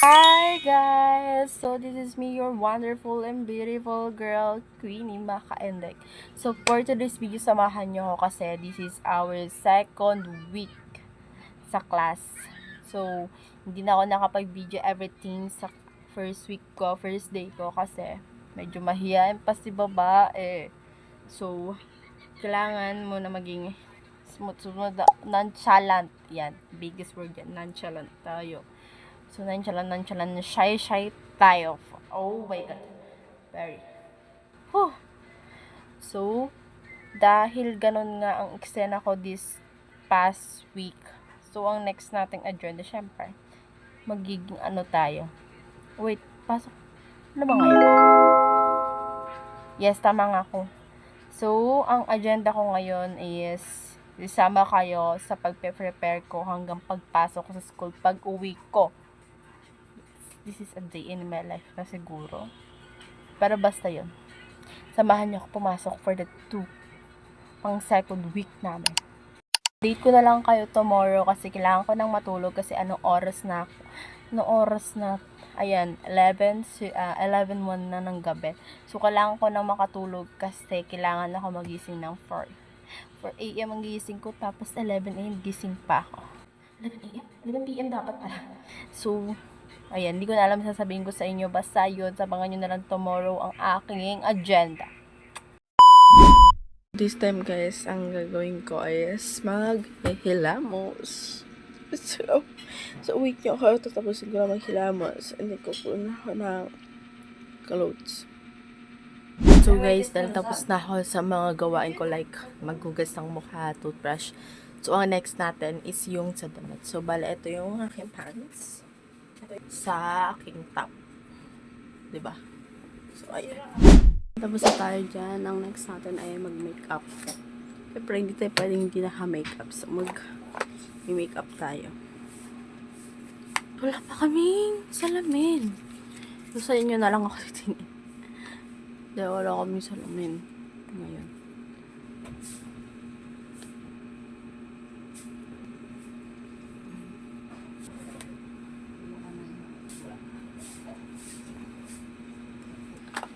Hi guys! So this is me, your wonderful and beautiful girl, Queenie Makaendek. So for today's video, samahan nyo ako kasi this is our second week sa class. So hindi na ako nakapag-video everything sa first week ko, first day ko kasi medyo mahihain pa si babae. So kailangan mo na maging smooth, nonchalant. Yan, biggest word yan, nonchalant tayo. So, nonchalant, shy tayo. Oh my God. Very. Whew. So, dahil ganun nga ang eksena ko this past week. So, ang next nating agenda, syempre, magiging ano tayo. Wait, pasok. Ano ba ngayon? Yes, tama nga ako. So, ang agenda ko ngayon is isama kayo sa pagpe-prepare ko hanggang pagpasok ko sa school, pag-uwi ko. This is a day in my life na siguro. Pero basta yun. Samahan niyo ako pumasok for the pang second week namin. Date ko na lang kayo tomorrow kasi kailangan ko nang matulog kasi anong oras na ayan, 11:01 na ng gabi. So, kailangan ko nang makatulog kasi kailangan ako magising ng 4 a.m. ang gising ko, tapos 11 a.m. gising pa ako. 11 a.m? 11 p.m. dapat pala. So, ayan, hindi ko na alam sasabihin ko sa inyo. Basta yun, sabangan nyo na lang tomorrow ang aking agenda. This time guys, ang gagawin ko is maghihilamos. So week nyo ako, tatapusin ko na maghilamos. Hindi ko po na ako ng clothes. So guys, dahil tapos na ako sa mga gawain ko like maghugas ng mukha, toothbrush. So ang next natin is yung sa damit. So bala, ito yung aking pants sa aking top, diba? So ayan, tapos na tayo dyan. Ang next natin ay mag-makeup. Siyempre hindi tayo pwedeng hindi naka-makeup, so mag-makeup tayo. Wala pa kaming salamin, so sa inyo na lang ako titingin dahil wala kaming salamin ngayon.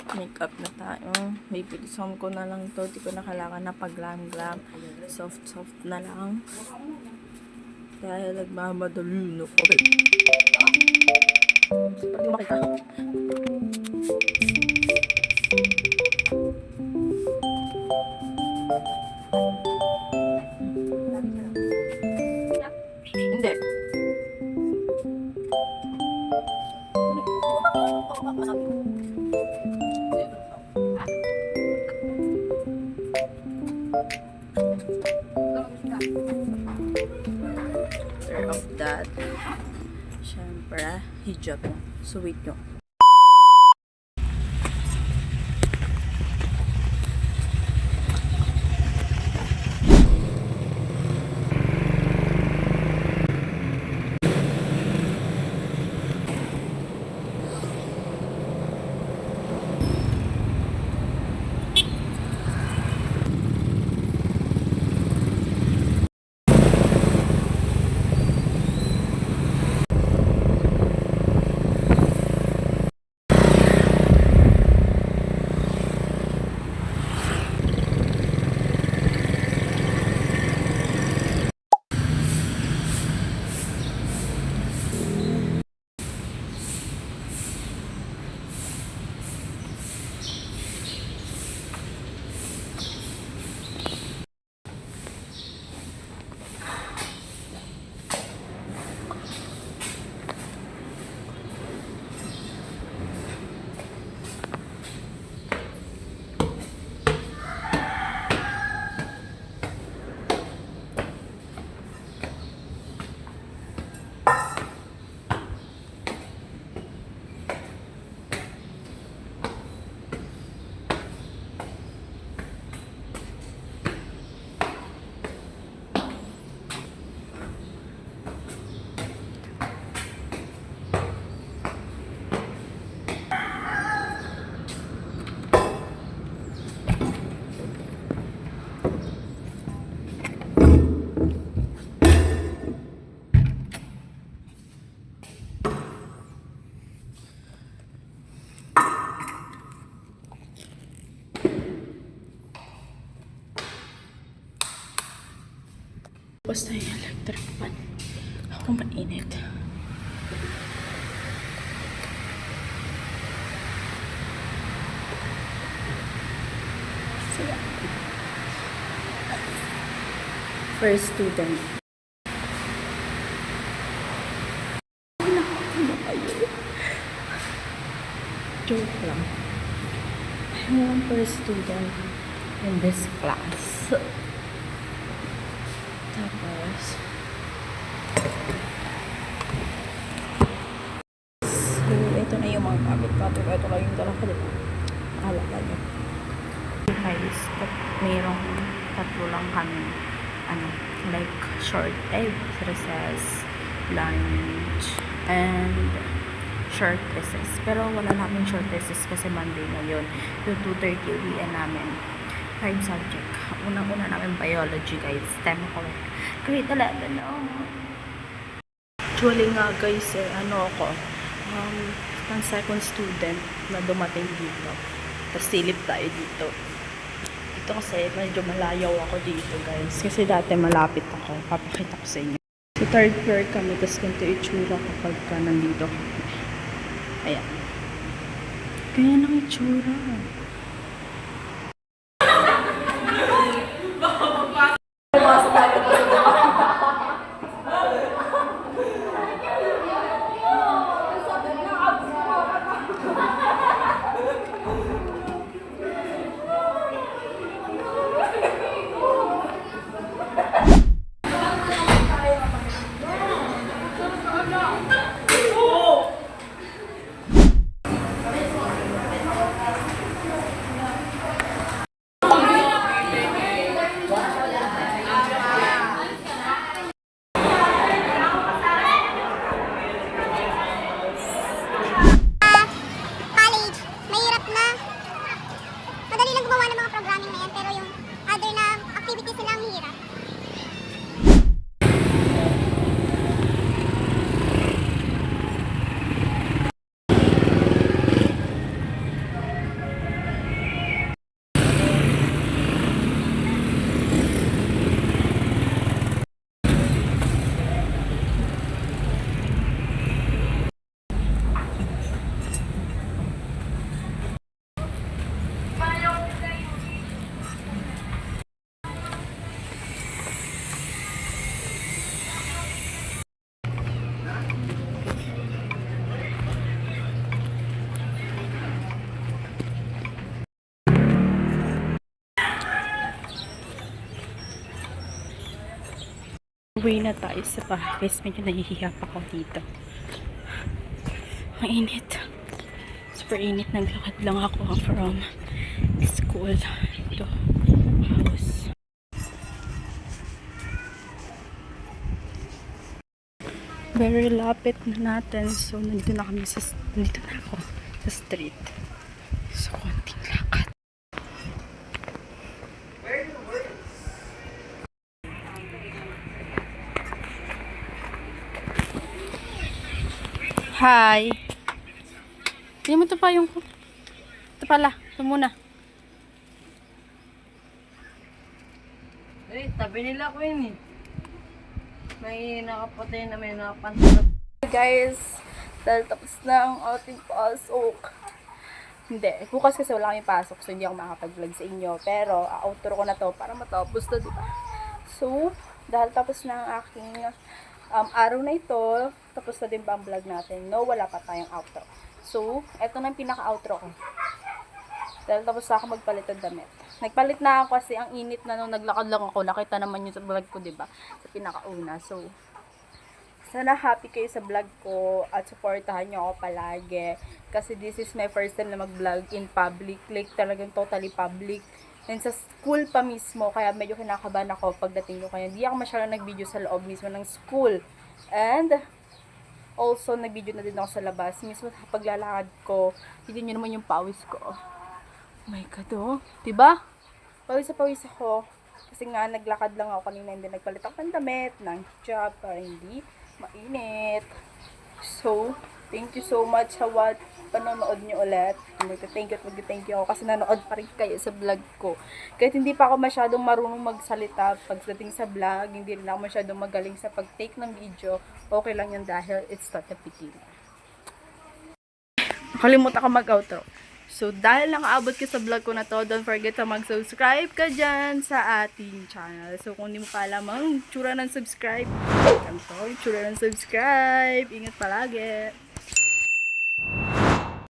Makeup na tayo. Bibilisan ko na lang to. Di ko na kailangan na pag-glam. Soft na lang. Dahil nagmamadali na ko. Pati makita. Hindi. Of that, syempre hijab. So wait nyo. Basta yung electric fan. Ako mainit. So, yeah. First student. Joke lang. I'm one first student in this class. Tapos, so, ito na yung mga gamit natin. Ito lang yung dala ko, diba? Alala nyo. Guys, mayroong tatlo lang kami, like short recess, lunch, and short recess. Pero wala namin short recess kasi Monday ngayon. Yung 2:30 uwian namin. 5 subject. Unang-una namin biology, guys. STEM ako. Grade 11, no? Actually nga, guys, ako, pang second student na dumating dito. Tapos silip tayo dito. Ito kasi medyo malayaw ako dito, guys. Kasi dati malapit ako. Papakita ko sa inyo. Sa third floor kami, tapos ganito itsura kapag ka nandito kami. Ayan. Ganyan ang itsura. Uwi na tayo sa bahay. Guys, medyo nahihiya pa ako dito. Mainit. Super init. Naglakad lang ako from school to house. Very lapit na natin. So, nandito na ako sa street. So, konting lakad. Hi. Hindi mo ito pa yung... Ito pala. Ito muna. Tabi nila ko yun eh. May nakaputi na may nakapantalot. Hey guys, dahil tapos na ang ating pasok. Hindi, bukas kasi wala kaming pasok so hindi ako makapag-vlog sa inyo. Pero, outro ko na to para matapos to, diba? So, dahil tapos na ang aking araw na ito, tapos na din ba ang vlog natin? No, wala pa tayong outro. So, eto na yung pinaka-outro ko. Dahil tapos na ako magpalit ng damit. Nagpalit na ako kasi ang init na nung naglakad lang ako. Nakita naman yun sa vlog ko, diba? Sa pinaka-una. So, sana happy kayo sa vlog ko at supportahan nyo ako palagi. Kasi this is my first time na mag-vlog in public. Like talagang totally public. And sa school pa mismo. Kaya medyo kinakabahan ako pagdating ko. Kaya hindi ako masyadong nag-video sa loob mismo ng school. And also nag-video na din ako sa labas. Mismo sa paglalakad ko. Hindi nyo naman yung pawis ko. Oh my God, oh. Diba? Pawis ako. Kasi nga, naglakad lang ako kanina. Hindi nagpalit ako ng damit, ng hijab, para hindi mainit. So, Thank you so much sa panonood niyo ulit. Magte-thank you ako kasi nanood pa rin kayo sa vlog ko. Kahit hindi pa ako masyadong marunong magsalita pagdating sa vlog, hindi rin ako masyadong magaling sa pag-take ng video, okay lang yan dahil it's not a beginner. Nakalimutan ka mag-outro. So, dahil nakaabot ka sa vlog ko na to, don't forget to mag-subscribe ka dyan sa ating channel. So, kung hindi mo pa alam ang tsura ng subscribe, ingat palagi.